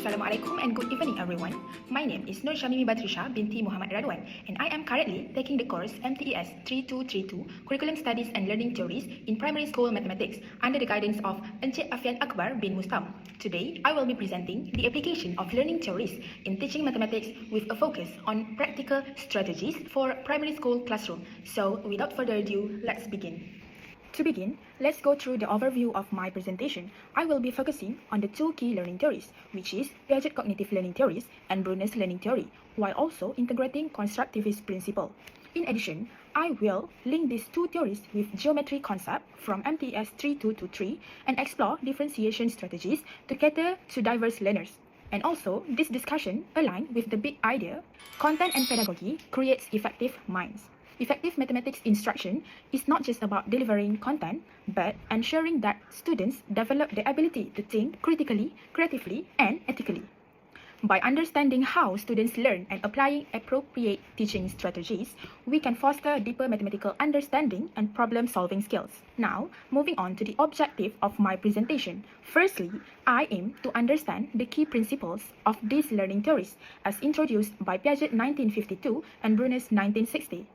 Assalamualaikum and good evening everyone. My name is Syamimi Batrisyia binti Muhammad Radwan and I am currently taking the course MTES3232 Curriculum Studies and Learning Theories in Primary School Mathematics under the guidance of Encik Afian Akbar bin Mustam. Today, I will be presenting the application of learning theories in teaching mathematics with a focus on practical strategies for primary school classroom. So, without further ado, let's begin. To begin, let's go through the overview of my presentation. I will be focusing on the two key learning theories, which is Piaget cognitive learning theories and Bruner's learning theory, while also integrating constructivist principle. In addition, I will link these two theories with geometry concept from MTES3233 and explore differentiation strategies to cater to diverse learners. And also, this discussion aligns with the big idea, content and pedagogy creates effective minds. Effective mathematics instruction is not just about delivering content, but ensuring that students develop the ability to think critically, creatively, and ethically. By understanding how students learn and applying appropriate teaching strategies, we can foster deeper mathematical understanding and problem-solving skills. Now, moving on to the objective of my presentation. Firstly, I aim to understand the key principles of these learning theories as introduced by Piaget 1952 and Bruner's 1960.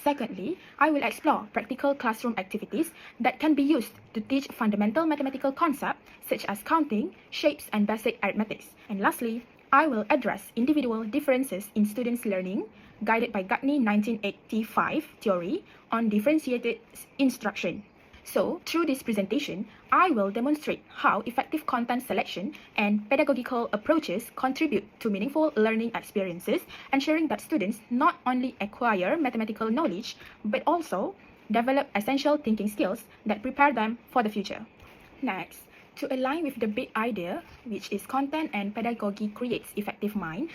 Secondly, I will explore practical classroom activities that can be used to teach fundamental mathematical concepts such as counting, shapes, and basic arithmetics. And lastly, I will address individual differences in students' learning, guided by Gardner 1985 theory on differentiated instruction. So, through this presentation, I will demonstrate how effective content selection and pedagogical approaches contribute to meaningful learning experiences, ensuring that students not only acquire mathematical knowledge, but also develop essential thinking skills that prepare them for the future. Next, to align with the big idea, which is content and pedagogy creates effective mind,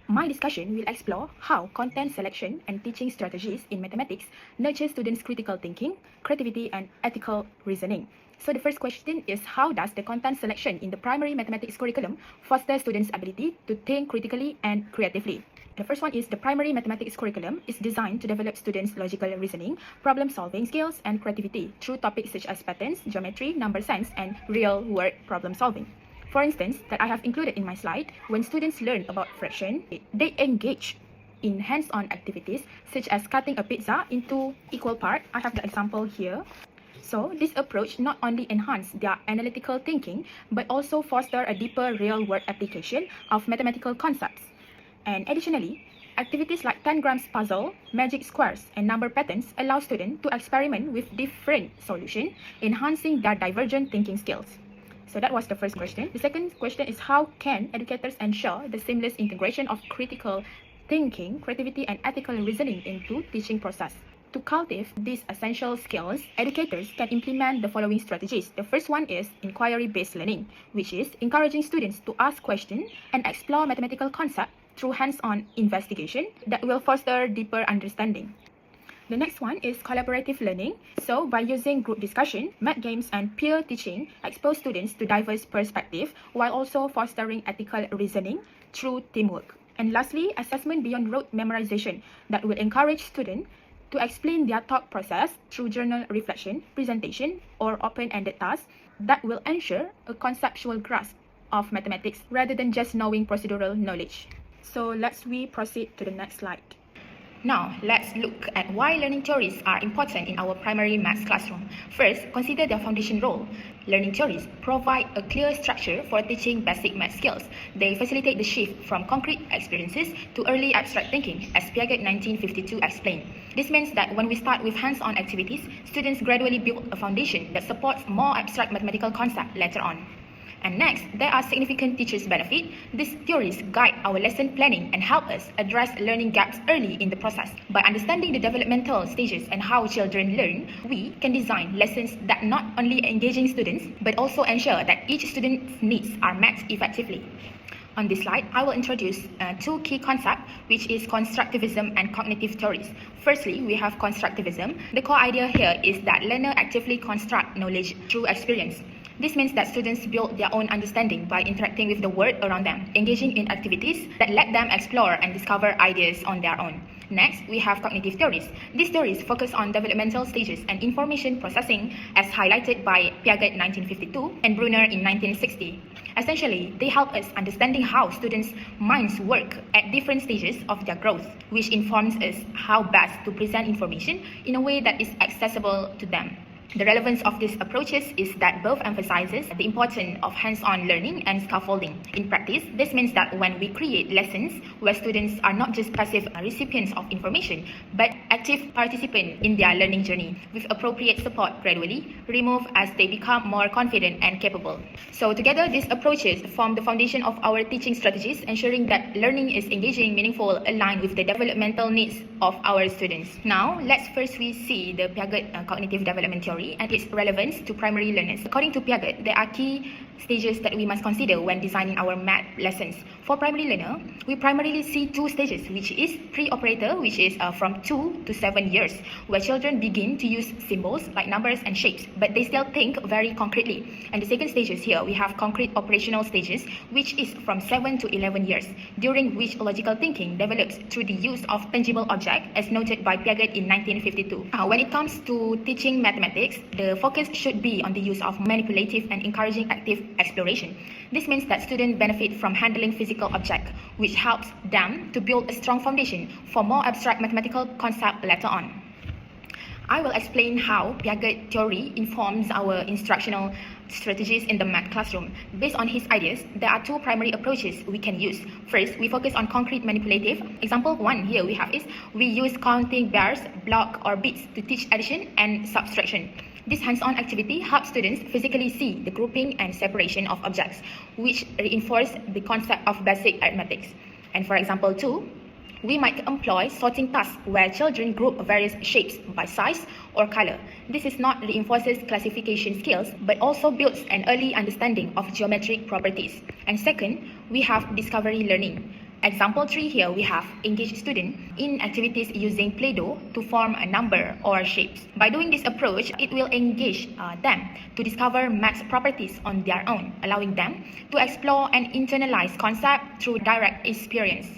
my discussion will explore how content selection and teaching strategies in mathematics nurture students' critical thinking, creativity, and ethical reasoning. So the first question is, how does the content selection in the primary mathematics curriculum foster students' ability to think critically and creatively? The first one is the primary mathematics curriculum is designed to develop students' logical reasoning, problem-solving skills, and creativity through topics such as patterns, geometry, number science, and real-world problem-solving. For instance, that I have included in my slide, when students learn about fraction, they engage in hands-on activities such as cutting a pizza into equal parts. I have the example here. So, this approach not only enhances their analytical thinking, but also foster a deeper real-world application of mathematical concepts. And additionally, activities like 10 grams puzzle, magic squares, and number patterns allow students to experiment with different solutions, enhancing their divergent thinking skills. So that was the first question. The second question is, how can educators ensure the seamless integration of critical thinking, creativity, and ethical reasoning into teaching process? To cultivate these essential skills, educators can implement the following strategies. The first one is inquiry-based learning, which is encouraging students to ask questions and explore mathematical concepts through hands-on investigation that will foster deeper understanding. The next one is collaborative learning. So, by using group discussion, math games, and peer teaching, expose students to diverse perspectives while also fostering ethical reasoning through teamwork. And lastly, assessment beyond rote memorization that will encourage students to explain their thought process through journal reflection, presentation, or open-ended tasks that will ensure a conceptual grasp of mathematics rather than just knowing procedural knowledge. So, let's proceed to the next slide. Now, let's look at why learning theories are important in our primary maths classroom. First, consider their foundation role. Learning theories provide a clear structure for teaching basic math skills. They facilitate the shift from concrete experiences to early abstract thinking, as Piaget 1952 explained. This means that when we start with hands-on activities, students gradually build a foundation that supports more abstract mathematical concepts later on. And next, there are significant teachers' benefits. These theories guide our lesson planning and help us address learning gaps early in the process. By understanding the developmental stages and how children learn, we can design lessons that not only engaging students, but also ensure that each student's needs are met effectively. On this slide, I will introduce two key concepts, which is constructivism and cognitive theories. Firstly, we have constructivism. The core idea here is that learners actively construct knowledge through experience. This means that students build their own understanding by interacting with the world around them, engaging in activities that let them explore and discover ideas on their own. Next, we have cognitive theories. These theories focus on developmental stages and information processing as highlighted by Piaget 1952 and Bruner in 1960. Essentially, they help us understanding how students' minds work at different stages of their growth, which informs us how best to present information in a way that is accessible to them. The relevance of these approaches is that both emphasizes the importance of hands-on learning and scaffolding. In practice, this means that when we create lessons where students are not just passive recipients of information, but active participants in their learning journey, with appropriate support gradually removed as they become more confident and capable. So together, these approaches form the foundation of our teaching strategies, ensuring that learning is engaging, meaningful, aligned with the developmental needs of our students. Now, let's first see the Piaget cognitive development theory and its relevance to primary learners. According to Piaget, there are key stages that we must consider when designing our math lessons. For primary learner, we primarily see two stages, which is pre-operator, which is from 2 to 7 years, where children begin to use symbols like numbers and shapes, but they still think very concretely. And the second stages here, we have concrete operational stages, which is from 7 to 11 years, during which logical thinking develops through the use of tangible objects, as noted by Piaget in 1952. When it comes to teaching mathematics, the focus should be on the use of manipulative and encouraging active exploration. This means that students benefit from handling physical objects, which helps them to build a strong foundation for more abstract mathematical concepts later on. I will explain how Piaget theory informs our instructional strategies in the math classroom. Based on his ideas, there are two primary approaches we can use. First, we focus on concrete manipulative. Example 1 here we have is we use counting bars, block or bits to teach addition and subtraction. This hands-on activity helps students physically see the grouping and separation of objects, which reinforce the concept of basic arithmetic. And for example 2, we might employ sorting tasks where children group various shapes by size or color. This is not reinforces classification skills, but also builds an early understanding of geometric properties. And second, we have discovery learning. Example 3 here, we have engage students in activities using Play-Doh to form a number or shapes. By doing this approach, it will engage them to discover math properties on their own, allowing them to explore and internalize concepts through direct experience.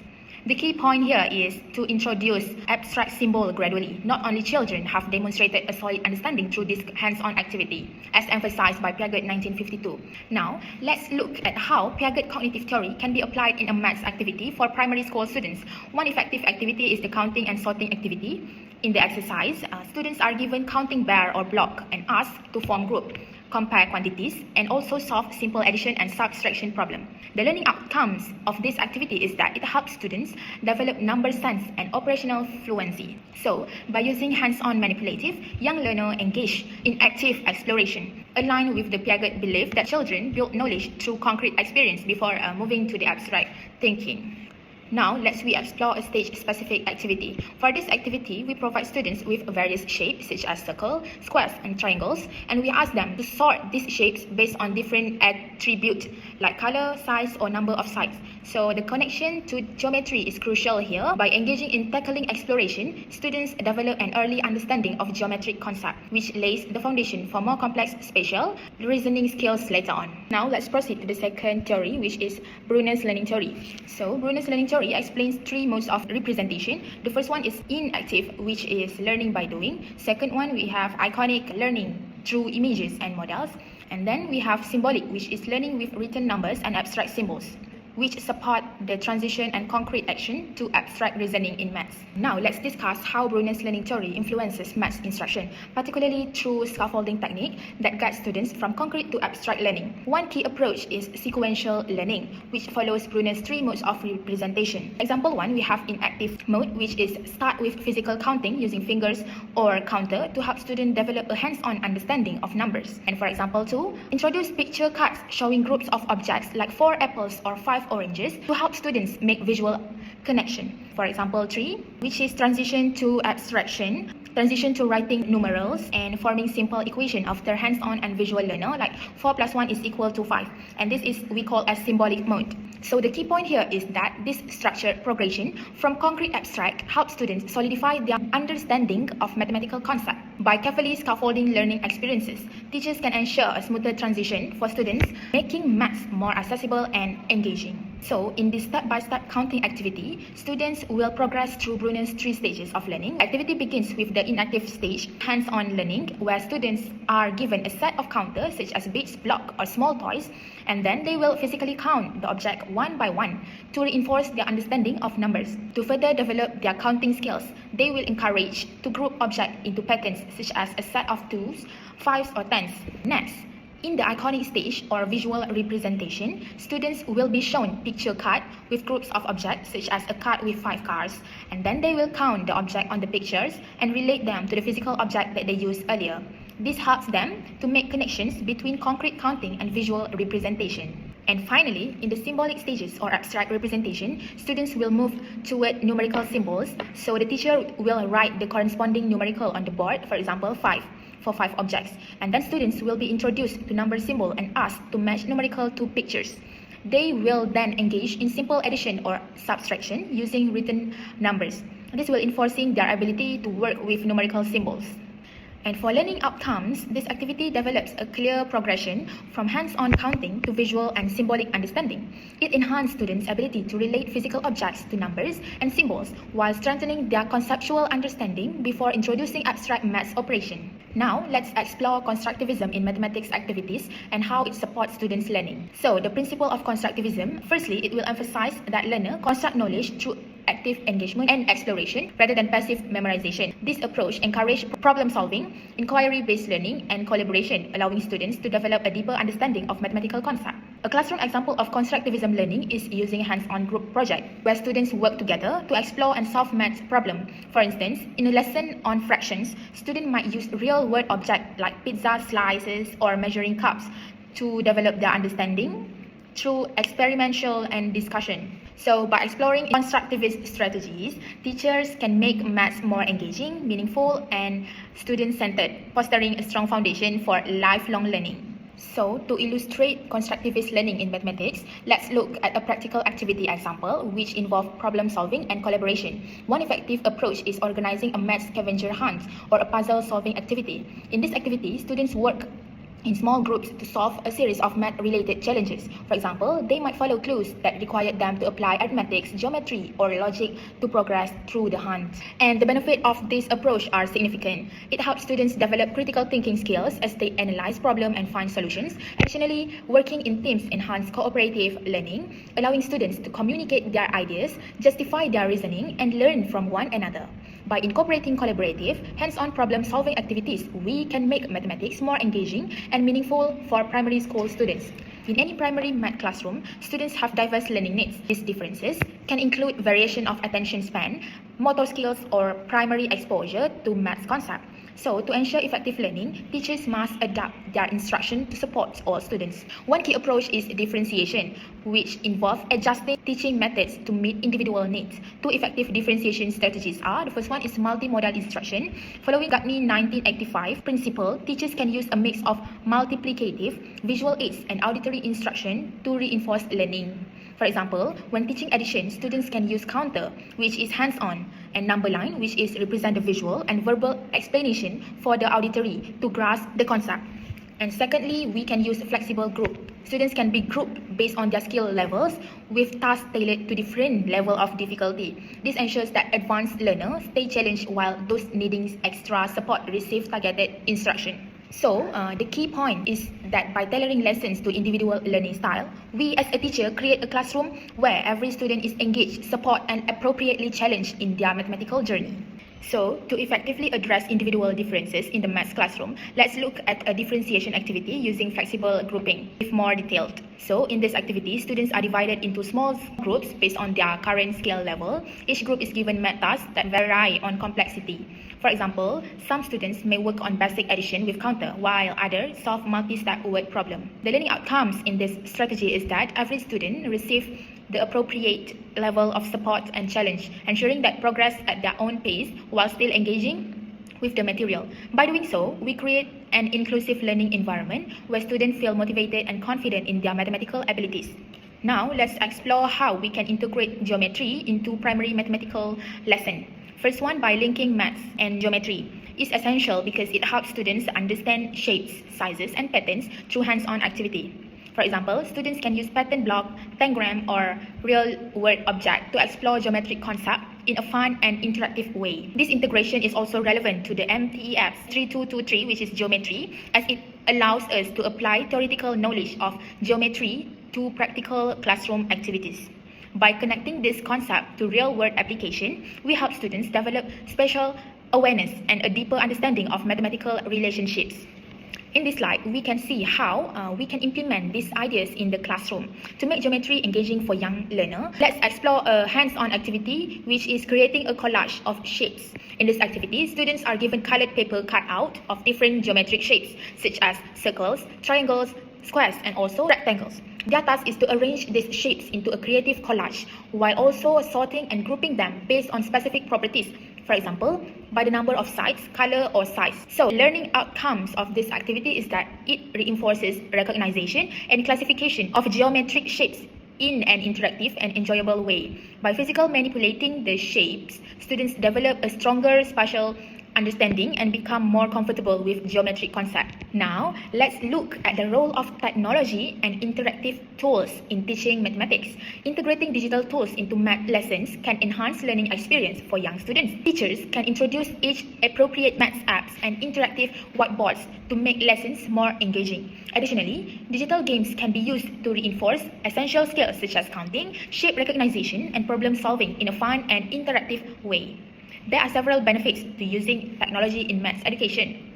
The key point here is to introduce abstract symbol gradually. Not only children have demonstrated a solid understanding through this hands-on activity, as emphasized by Piaget 1952. Now, let's look at how Piaget cognitive theory can be applied in a maths activity for primary school students. One effective activity is the counting and sorting activity. In the exercise, students are given counting bar or block and asked to form group, compare quantities, and also solve simple addition and subtraction problem. The learning outcomes of this activity is that it helps students develop number sense and operational fluency. So, by using hands-on manipulative, young learners engage in active exploration, aligned with the Piaget belief that children build knowledge through concrete experience before moving to the abstract thinking. Now, let's explore a stage-specific activity. For this activity, we provide students with various shapes such as circles, squares, and triangles, and we ask them to sort these shapes based on different attributes like color, size, or number of sides. So the connection to geometry is crucial here. By engaging in tackling exploration, students develop an early understanding of geometric concepts, which lays the foundation for more complex spatial reasoning skills later on. Now, let's proceed to the second theory, which is Bruner's learning theory. So, Bruner's learning theory explains three modes of representation. The first one is inactive, which is learning by doing. Second one, we have iconic learning through images and models. And then we have symbolic, which is learning with written numbers and abstract symbols, which support the transition and concrete action to abstract reasoning in maths. Now, let's discuss how Bruner's learning theory influences maths instruction, particularly through scaffolding technique that guides students from concrete to abstract learning. One key approach is sequential learning, which follows Bruner's three modes of representation. Example 1, we have inactive mode, which is start with physical counting using fingers or counter to help students develop a hands-on understanding of numbers. And for example 2, introduce picture cards showing groups of objects like 4 apples or 5 oranges to help students make visual connection. For example 3, which is transition to abstraction, transition to writing numerals and forming simple equation after hands-on and visual learner, like 4 plus 1 is equal to 5, and this is we call as symbolic mode. So the key point here is that this structured progression from concrete abstract helps students solidify their understanding of mathematical concepts. By carefully scaffolding learning experiences, teachers can ensure a smoother transition for students, making maths more accessible and engaging. So, in this step-by-step counting activity, students will progress through Brunner's 3 stages of learning. Activity begins with the inactive stage, hands-on learning, where students are given a set of counters such as beads, block, or small toys, and then they will physically count the object one by one to reinforce their understanding of numbers. To further develop their counting skills, they will encourage to group objects into patterns such as a set of 2s, 5s, or 10s. Next, in the iconic stage or visual representation, students will be shown picture card with groups of objects such as a card with 5 cards, and then they will count the object on the pictures and relate them to the physical object that they used earlier. This helps them to make connections between concrete counting and visual representation. And finally, in the symbolic stages or abstract representation, students will move toward numerical symbols. So the teacher will write the corresponding numerical on the board, for example, 5. For 5 objects, and then students will be introduced to number symbol and asked to match numerical to pictures. They will then engage in simple addition or subtraction using written numbers. This will enforcing their ability to work with numerical symbols. And for learning outcomes, this activity develops a clear progression from hands-on counting to visual and symbolic understanding. It enhances students' ability to relate physical objects to numbers and symbols while strengthening their conceptual understanding before introducing abstract maths operation. Now, let's explore constructivism in mathematics activities and how it supports students' learning. So, the principle of constructivism, firstly, it will emphasize that learner construct knowledge through active engagement and exploration rather than passive memorization. This approach encourages problem solving, inquiry-based learning, and collaboration, allowing students to develop a deeper understanding of mathematical concepts. A classroom example of constructivism learning is using hands-on group project, where students work together to explore and solve maths problems. For instance, in a lesson on fractions, students might use real-world objects like pizza slices or measuring cups to develop their understanding through experimental and discussion. So, by exploring constructivist strategies, teachers can make maths more engaging, meaningful, and student-centered, fostering a strong foundation for lifelong learning. So, to illustrate constructivist learning in mathematics, let's look at a practical activity example which involves problem solving and collaboration. One effective approach is organizing a maths scavenger hunt or a puzzle solving activity. In this activity, students work in small groups to solve a series of math-related challenges. For example, they might follow clues that require them to apply arithmetic, geometry, or logic to progress through the hunt. And the benefits of this approach are significant. It helps students develop critical thinking skills as they analyze problems and find solutions. Additionally, working in teams enhances cooperative learning, allowing students to communicate their ideas, justify their reasoning, and learn from one another. By incorporating collaborative, hands-on problem-solving activities, we can make mathematics more engaging and meaningful for primary school students. In any primary math classroom, students have diverse learning needs. These differences can include variation of attention span, motor skills, or primary exposure to math concepts. So, to ensure effective learning, teachers must adapt their instruction to support all students. One key approach is differentiation, which involves adjusting teaching methods to meet individual needs. Two effective differentiation strategies are: the first one is multimodal instruction. Following Gartner 1985 principle, teachers can use a mix of multiplicative, visual aids, and auditory instruction to reinforce learning. For example, when teaching addition, students can use counter, which is hands-on, and number line, which is represent the visual, and verbal explanation for the auditory to grasp the concept. And secondly, we can use flexible group. Students can be grouped based on their skill levels with tasks tailored to different level of difficulty. This ensures that advanced learners stay challenged while those needing extra support receive targeted instruction. So, the key point is that by tailoring lessons to individual learning style, we as a teacher create a classroom where every student is engaged, supported, and appropriately challenged in their mathematical journey. So, to effectively address individual differences in the maths classroom, let's look at a differentiation activity using flexible grouping, if more detailed. So, in this activity, students are divided into small groups based on their current skill level. Each group is given math tasks that vary on complexity. For example, some students may work on basic addition with counter, while others solve multi-step word problem. The learning outcomes in this strategy is that every student receives the appropriate level of support and challenge, ensuring that progress at their own pace while still engaging with the material. By doing so, we create an inclusive learning environment where students feel motivated and confident in their mathematical abilities. Now, let's explore how we can integrate geometry into primary mathematical lesson. First one, by linking maths and geometry. Is essential because it helps students understand shapes, sizes, and patterns through hands-on activity. For example, students can use pattern block, tangram, or real-world object to explore geometric concepts in a fun and interactive way. This integration is also relevant to the MTES3233, which is geometry, as it allows us to apply theoretical knowledge of geometry to practical classroom activities. By connecting this concept to real-world application, we help students develop spatial awareness and a deeper understanding of mathematical relationships. In this slide, we can see how we can implement these ideas in the classroom to make geometry engaging for young learners. Let's explore a hands-on activity, which is creating a collage of shapes. In this activity, students are given colored paper cut out of different geometric shapes, such as circles, triangles, squares, and also rectangles. Their task is to arrange these shapes into a creative collage, while also sorting and grouping them based on specific properties. For example, by the number of sides, color, or size. So, learning outcomes of this activity is that it reinforces recognition and classification of geometric shapes in an interactive and enjoyable way. By physically manipulating the shapes, students develop a stronger spatial understanding and become more comfortable with geometric concepts. Now, let's look at the role of technology and interactive tools in teaching mathematics. Integrating digital tools into math lessons can enhance learning experience for young students. Teachers can introduce age-appropriate math apps and interactive whiteboards to make lessons more engaging. Additionally, digital games can be used to reinforce essential skills such as counting, shape recognition, and problem solving in a fun and interactive way. There are several benefits to using technology in maths education.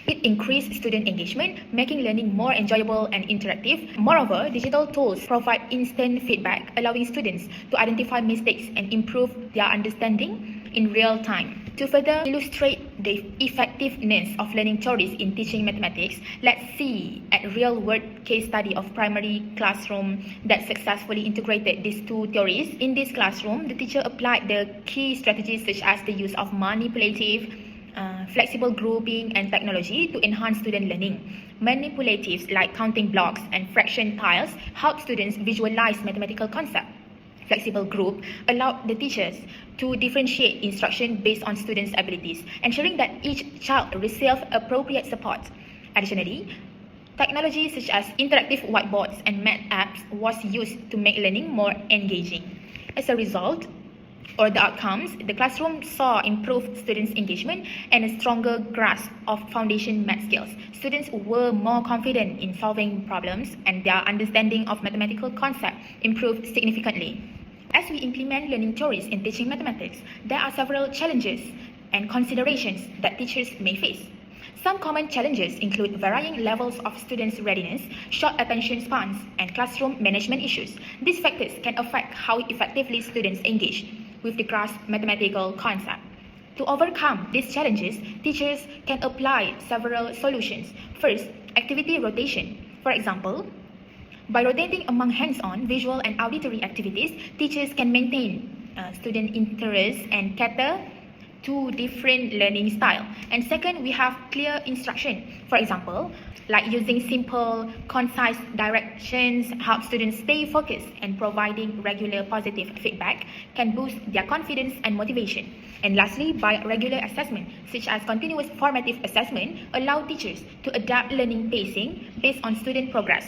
It increases student engagement, making learning more enjoyable and interactive. Moreover, digital tools provide instant feedback, allowing students to identify mistakes and improve their understanding in real time. To further illustrate the effectiveness of learning theories in teaching mathematics, let's see a real-world case study of primary classroom that successfully integrated these two theories. In this classroom, the teacher applied the key strategies such as the use of manipulative, flexible grouping, and technology to enhance student learning. Manipulatives like counting blocks and fraction tiles help students visualize mathematical concepts. Flexible group allowed the teachers to differentiate instruction based on students' abilities, ensuring that each child receives appropriate support. Additionally, technology such as interactive whiteboards and math apps was used to make learning more engaging. As a result, or the outcomes, the classroom saw improved students' engagement and a stronger grasp of foundation math skills. Students were more confident in solving problems, and their understanding of mathematical concepts improved significantly. As we implement learning theories in teaching mathematics, there are several challenges and considerations that teachers may face. Some common challenges include varying levels of students' readiness, short attention spans, and classroom management issues. These factors can affect how effectively students engage with the grasp mathematical concept. To overcome these challenges, teachers can apply several solutions. First, activity rotation. For example, by rotating among hands-on, visual, and auditory activities, teachers can maintain student interest and cater to different learning styles. And second, we have clear instruction. For example, like using simple, concise directions help students stay focused, and providing regular positive feedback can boost their confidence and motivation. And lastly, by regular assessment, such as continuous formative assessment, allow teachers to adapt learning pacing based on student progress,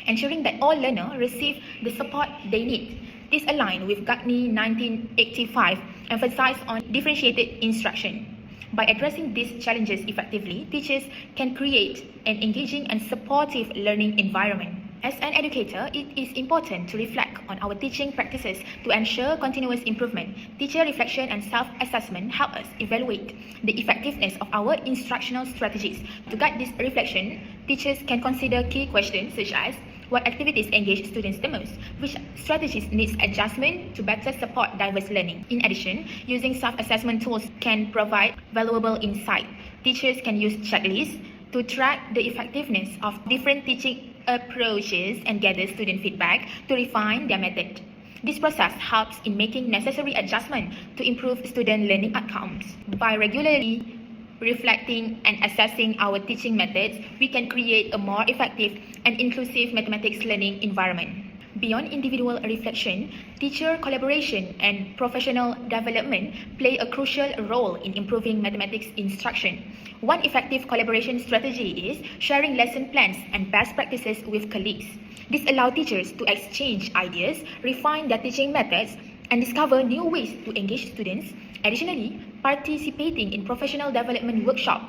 ensuring that all learners receive the support they need. This aligns with Gagny 1985 emphasized on differentiated instruction. By addressing these challenges effectively, teachers can create an engaging and supportive learning environment. As an educator, it is important to reflect on our teaching practices to ensure continuous improvement. Teacher reflection and self-assessment help us evaluate the effectiveness of our instructional strategies. To guide this reflection, teachers can consider key questions such as: what activities engage students the most? Which strategies need adjustment to better support diverse learning? In addition, using self-assessment tools can provide valuable insight. Teachers can use checklists to track the effectiveness of different teaching approaches and gather student feedback to refine their method. This process helps in making necessary adjustments to improve student learning outcomes. By regularly reflecting and assessing our teaching methods, we can create a more effective and inclusive mathematics learning environment. Beyond individual reflection, teacher collaboration and professional development play a crucial role in improving mathematics instruction. One effective collaboration strategy is sharing lesson plans and best practices with colleagues. This allows teachers to exchange ideas, refine their teaching methods, and discover new ways to engage students. Additionally, participating in professional development workshops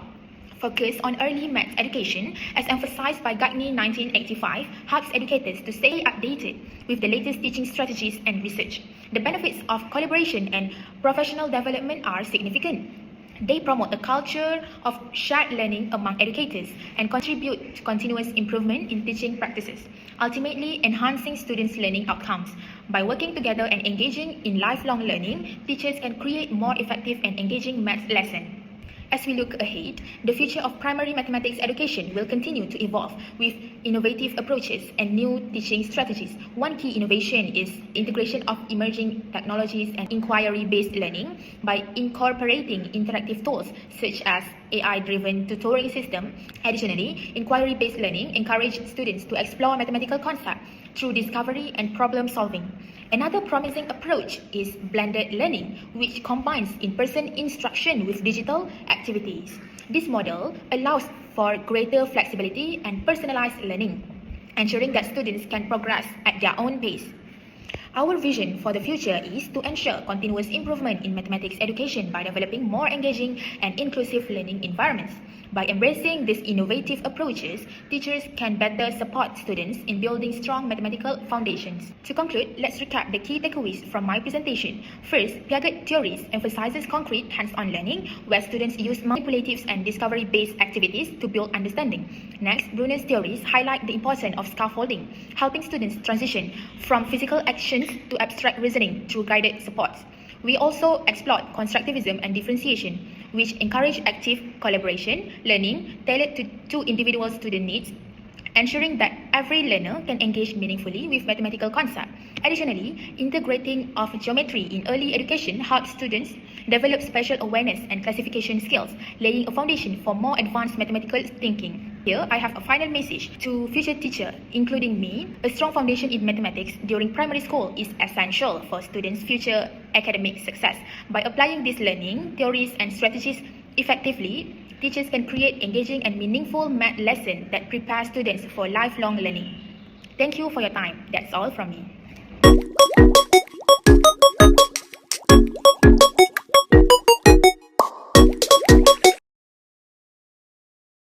focused on early maths education, as emphasized by Gagné 1985, helps educators to stay updated with the latest teaching strategies and research. The benefits of collaboration and professional development are significant. They promote a culture of shared learning among educators and contribute to continuous improvement in teaching practices, ultimately enhancing students' learning outcomes. By working together and engaging in lifelong learning, teachers can create more effective and engaging maths lessons. As we look ahead, the future of primary mathematics education will continue to evolve with innovative approaches and new teaching strategies. One key innovation is integration of emerging technologies and inquiry-based learning by incorporating interactive tools such as AI-driven tutoring system. Additionally, inquiry-based learning encourages students to explore mathematical concepts through discovery and problem solving. Another promising approach is blended learning, which combines in-person instruction with digital activities. This model allows for greater flexibility and personalized learning, ensuring that students can progress at their own pace. Our vision for the future is to ensure continuous improvement in mathematics education by developing more engaging and inclusive learning environments. By embracing these innovative approaches, teachers can better support students in building strong mathematical foundations. To conclude, let's recap the key takeaways from my presentation. First, Piaget theories emphasizes concrete hands-on learning, where students use manipulative and discovery-based activities to build understanding. Next, Bruner's theories highlight the importance of scaffolding, helping students transition from physical actions to abstract reasoning through guided supports. We also explored constructivism and differentiation, which encourage active collaboration, learning tailored to individual student needs, ensuring that every learner can engage meaningfully with mathematical concepts. Additionally, integrating of geometry in early education helps students develop spatial awareness and classification skills, laying a foundation for more advanced mathematical thinking. Here, I have a final message to future teachers, including me. A strong foundation in mathematics during primary school is essential for students' future academic success. By applying these learning theories and strategies effectively, teachers can create engaging and meaningful math lessons that prepare students for lifelong learning. Thank you for your time. That's all from me.